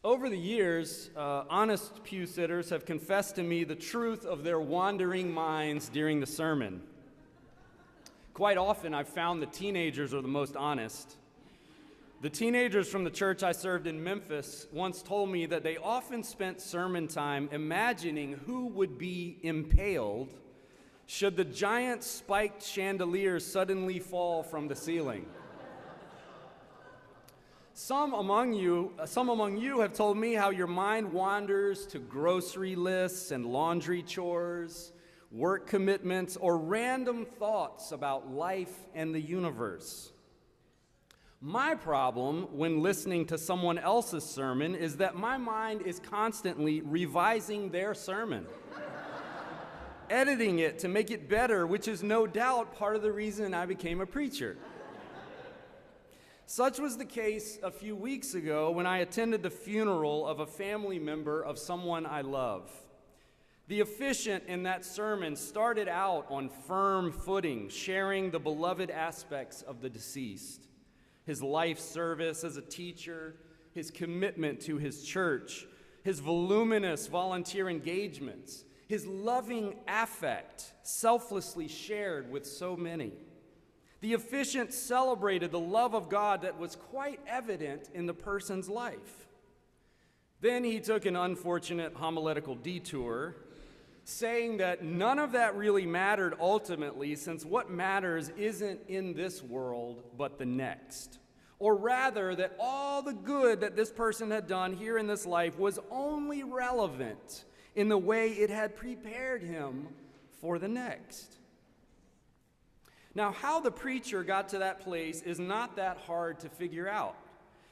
Over the years, honest pew sitters have confessed to me the truth of their wandering minds during the sermon. Quite often, I've found the teenagers are the most honest. The teenagers from the church I served in Memphis once told me that they often spent sermon time imagining who would be impaled should the giant spiked chandelier suddenly fall from the ceiling. Some among you have told me how your mind wanders to grocery lists and laundry chores, work commitments, or random thoughts about life and the universe. My problem when listening to someone else's sermon is that my mind is constantly revising their sermon, editing it to make it better, which is no doubt part of the reason I became a preacher. Such was the case a few weeks ago when I attended the funeral of a family member of someone I love. The officiant in that sermon started out on firm footing, sharing the beloved aspects of the deceased. His life service as a teacher, his commitment to his church, his voluminous volunteer engagements, his loving affect, selflessly shared with so many. The officiant celebrated the love of God that was quite evident in the person's life. Then he took an unfortunate homiletical detour, saying that none of that really mattered ultimately, since what matters isn't in this world, but the next. Or rather, that all the good that this person had done here in this life was only relevant in the way it had prepared him for the next. Now, how the preacher got to that place is not that hard to figure out.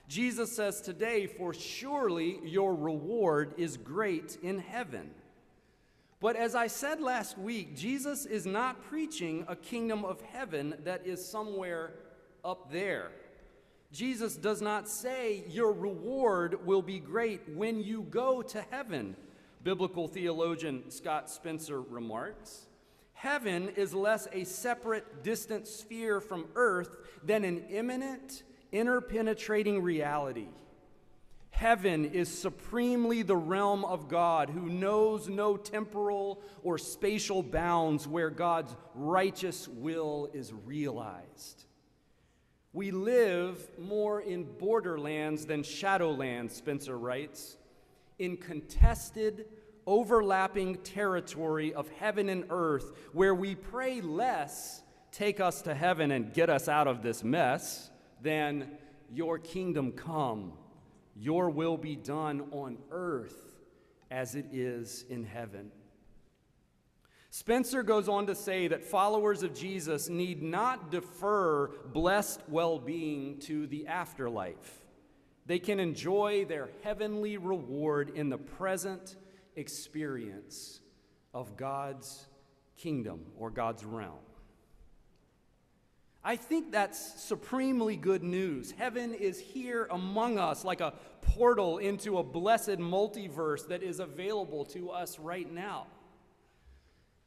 Jesus says today, "For surely your reward is great in heaven." But as I said last week, Jesus is not preaching a kingdom of heaven that is somewhere up there. Jesus does not say your reward will be great when you go to heaven. Biblical theologian Scott Spencer remarks, "Heaven is less a separate, distant sphere from earth than an imminent, interpenetrating reality. Heaven is supremely the realm of God, who knows no temporal or spatial bounds, where God's righteous will is realized. We live more in borderlands than shadowlands," Spencer writes, "in contested, overlapping territory of heaven and earth, where we pray less, 'Take us to heaven and get us out of this mess,' than 'Your kingdom come, your will be done on earth as it is in heaven.'" Spencer goes on to say that followers of Jesus need not defer blessed well-being to the afterlife. They can enjoy their heavenly reward in the present experience of God's kingdom or God's realm. I think that's supremely good news. Heaven is here among us like a portal into a blessed multiverse that is available to us right now.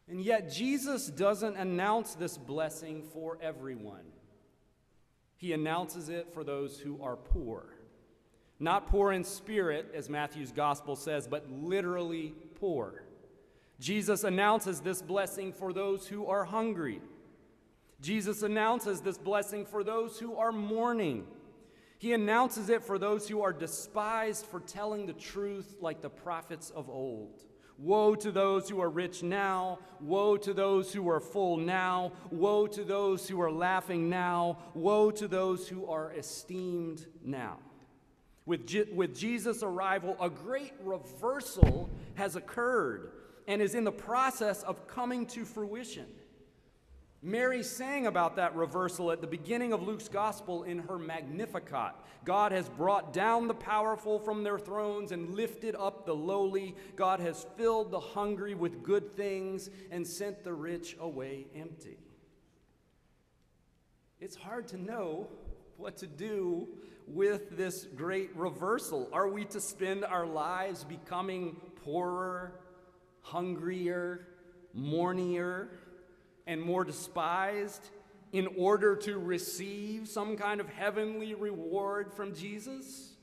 And yet Jesus doesn't announce this blessing for everyone. He announces it for those who are poor. Not poor in spirit, as Matthew's gospel says, but literally poor. Jesus announces this blessing for those who are hungry. Jesus announces this blessing for those who are mourning. He announces it for those who are despised for telling the truth like the prophets of old. Woe to those who are rich now. Woe to those who are full now. Woe to those who are laughing now. Woe to those who are esteemed now. With Jesus' arrival, a great reversal has occurred and is in the process of coming to fruition. Mary sang about that reversal at the beginning of Luke's gospel in her Magnificat. God has brought down the powerful from their thrones and lifted up the lowly. God has filled the hungry with good things and sent the rich away empty. It's hard to know what to do with this great reversal. Are we to spend our lives becoming poorer, hungrier, mournier, and more despised in order to receive some kind of heavenly reward from Jesus?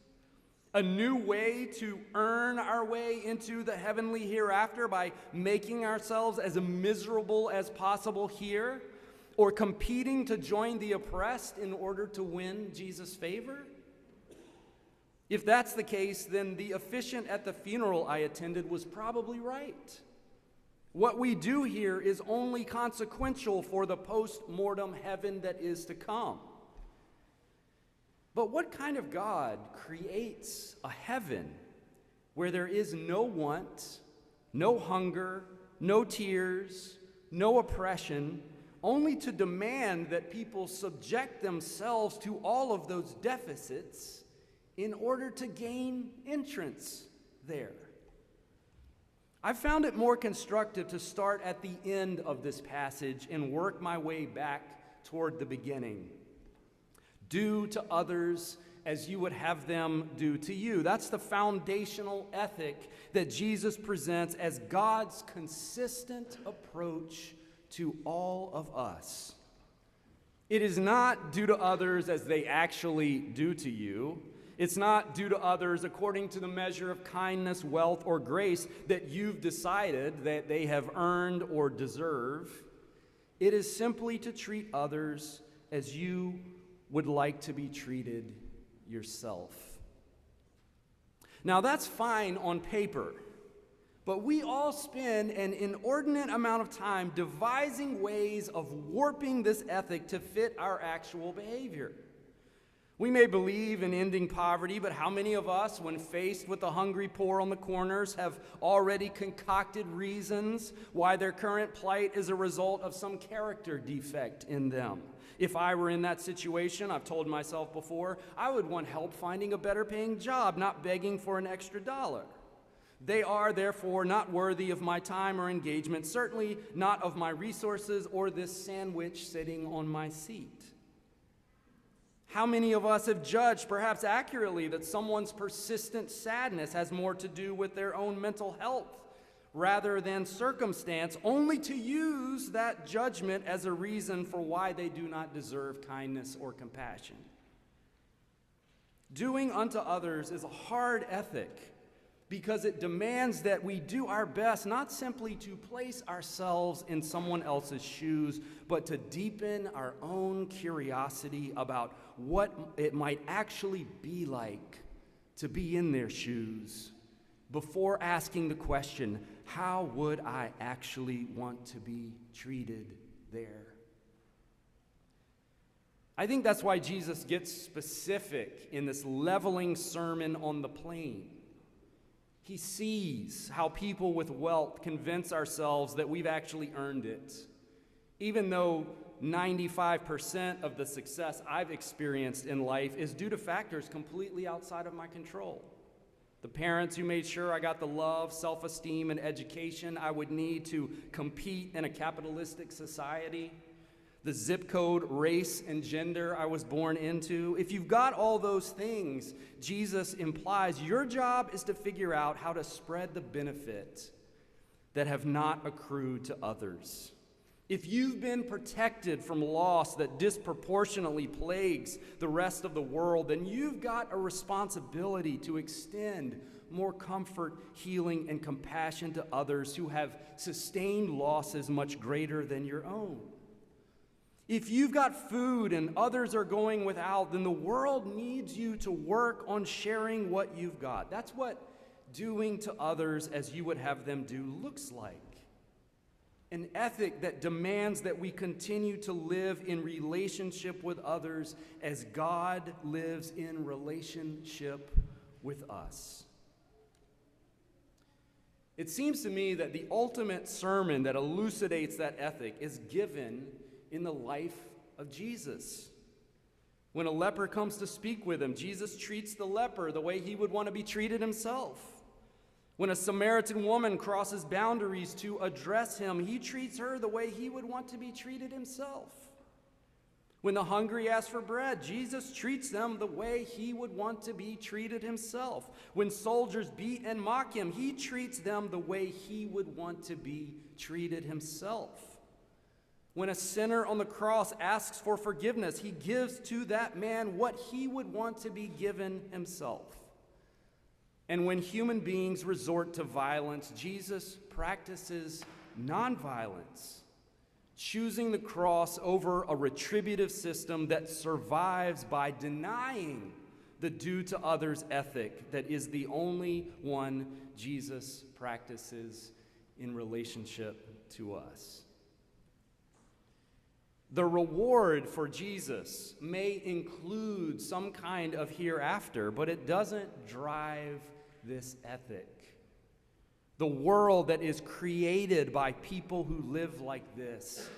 A new way to earn our way into the heavenly hereafter by making ourselves as miserable as possible here, or competing to join the oppressed in order to win Jesus' favor? If that's the case, then the officiant at the funeral I attended was probably right. What we do here is only consequential for the post-mortem heaven that is to come. But what kind of God creates a heaven where there is no want, no hunger, no tears, no oppression, only to demand that people subject themselves to all of those deficits in order to gain entrance there? I found it more constructive to start at the end of this passage and work my way back toward the beginning. Do to others as you would have them do to you. That's the foundational ethic that Jesus presents as God's consistent approach to all of us. It is not do to others as they actually do to you. It's not do to others according to the measure of kindness, wealth, or grace that you've decided that they have earned or deserve. It is simply to treat others as you would like to be treated yourself. Now, that's fine on paper, but we all spend an inordinate amount of time devising ways of warping this ethic to fit our actual behavior. We may believe in ending poverty, but how many of us, when faced with the hungry poor on the corners, have already concocted reasons why their current plight is a result of some character defect in them? If I were in that situation, I've told myself before, I would want help finding a better paying job, not begging for an extra dollar. They are, therefore, not worthy of my time or engagement, certainly not of my resources or this sandwich sitting on my seat. How many of us have judged, perhaps accurately, that someone's persistent sadness has more to do with their own mental health rather than circumstance, only to use that judgment as a reason for why they do not deserve kindness or compassion? Doing unto others is a hard ethic because it demands that we do our best not simply to place ourselves in someone else's shoes, but to deepen our own curiosity about what it might actually be like to be in their shoes before asking the question, how would I actually want to be treated there? I think that's why Jesus gets specific in this leveling sermon on the plain. He sees how people with wealth convince ourselves that we've actually earned it, even though 95% of the success I've experienced in life is due to factors completely outside of my control. The parents who made sure I got the love, self-esteem, and education I would need to compete in a capitalistic society. The zip code, race, and gender I was born into. If you've got all those things, Jesus implies your job is to figure out how to spread the benefit that have not accrued to others. If you've been protected from loss that disproportionately plagues the rest of the world, then you've got a responsibility to extend more comfort, healing, and compassion to others who have sustained losses much greater than your own. If you've got food and others are going without, then the world needs you to work on sharing what you've got. That's what doing to others as you would have them do looks like. An ethic that demands that we continue to live in relationship with others as God lives in relationship with us. It seems to me that the ultimate sermon that elucidates that ethic is given in the life of Jesus. When a leper comes to speak with him, Jesus treats the leper the way he would want to be treated himself. When a Samaritan woman crosses boundaries to address him, he treats her the way he would want to be treated himself. When the hungry ask for bread, Jesus treats them the way he would want to be treated himself. When soldiers beat and mock him, he treats them the way he would want to be treated himself. When a sinner on the cross asks for forgiveness, he gives to that man what he would want to be given himself. And when human beings resort to violence, Jesus practices nonviolence, choosing the cross over a retributive system that survives by denying the do to others ethic that is the only one Jesus practices in relationship to us. The reward for Jesus may include some kind of hereafter, but it doesn't drive this ethic. The world that is created by people who live like this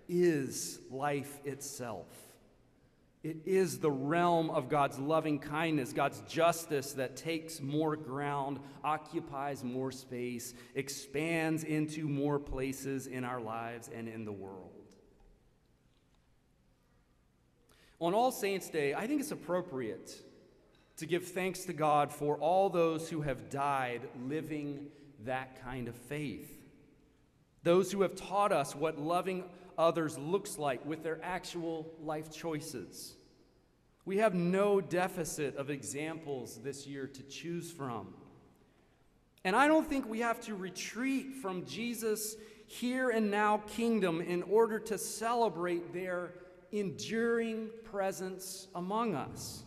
is life itself. It is the realm of God's loving kindness, God's justice that takes more ground, occupies more space, expands into more places in our lives and in the world. On All Saints' Day, I think it's appropriate to give thanks to God for all those who have died living that kind of faith. Those who have taught us what loving others looks like with their actual life choices. We have no deficit of examples this year to choose from. And I don't think we have to retreat from Jesus' here and now kingdom in order to celebrate their enduring presence among us.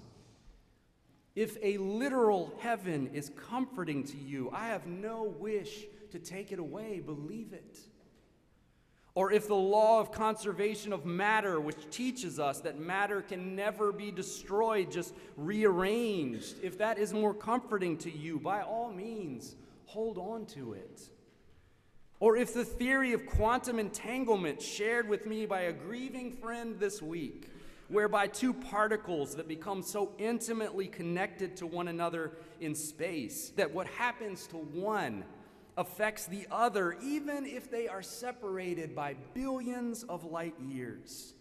If a literal heaven is comforting to you, I have no wish to take it away, believe it. Or if the law of conservation of matter, which teaches us that matter can never be destroyed, just rearranged, if that is more comforting to you, by all means, hold on to it. Or if the theory of quantum entanglement shared with me by a grieving friend this week, whereby two particles that become so intimately connected to one another in space that what happens to one affects the other, even if they are separated by billions of light years.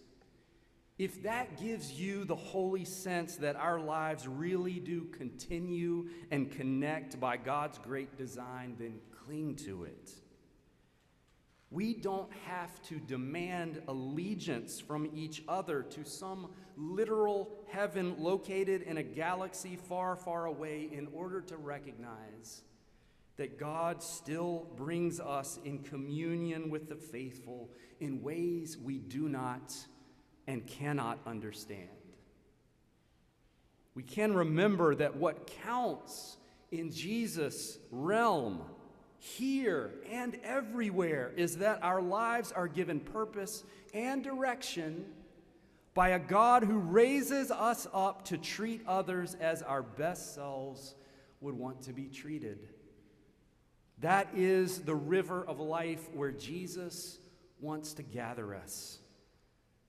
If that gives you the holy sense that our lives really do continue and connect by God's great design, then cling to it. We don't have to demand allegiance from each other to some literal heaven located in a galaxy far, far away in order to recognize that God still brings us in communion with the faithful in ways we do not and cannot understand. We can remember that what counts in Jesus' realm here and everywhere is that our lives are given purpose and direction by a God who raises us up to treat others as our best selves would want to be treated. That is the river of life where Jesus wants to gather us.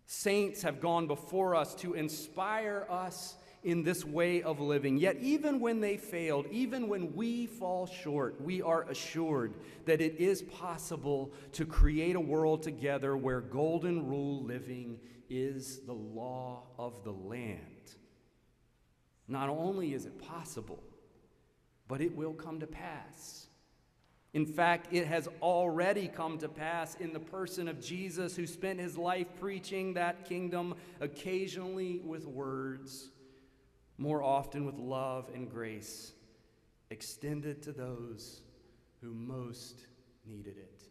Saints have gone before us to inspire us in this way of living. Yet even when they failed, even when we fall short, we are assured that it is possible to create a world together where golden rule living is the law of the land. Not only is it possible, but it will come to pass. In fact, it has already come to pass in the person of Jesus, who spent his life preaching that kingdom, occasionally with words, more often with love and grace, extended to those who most needed it.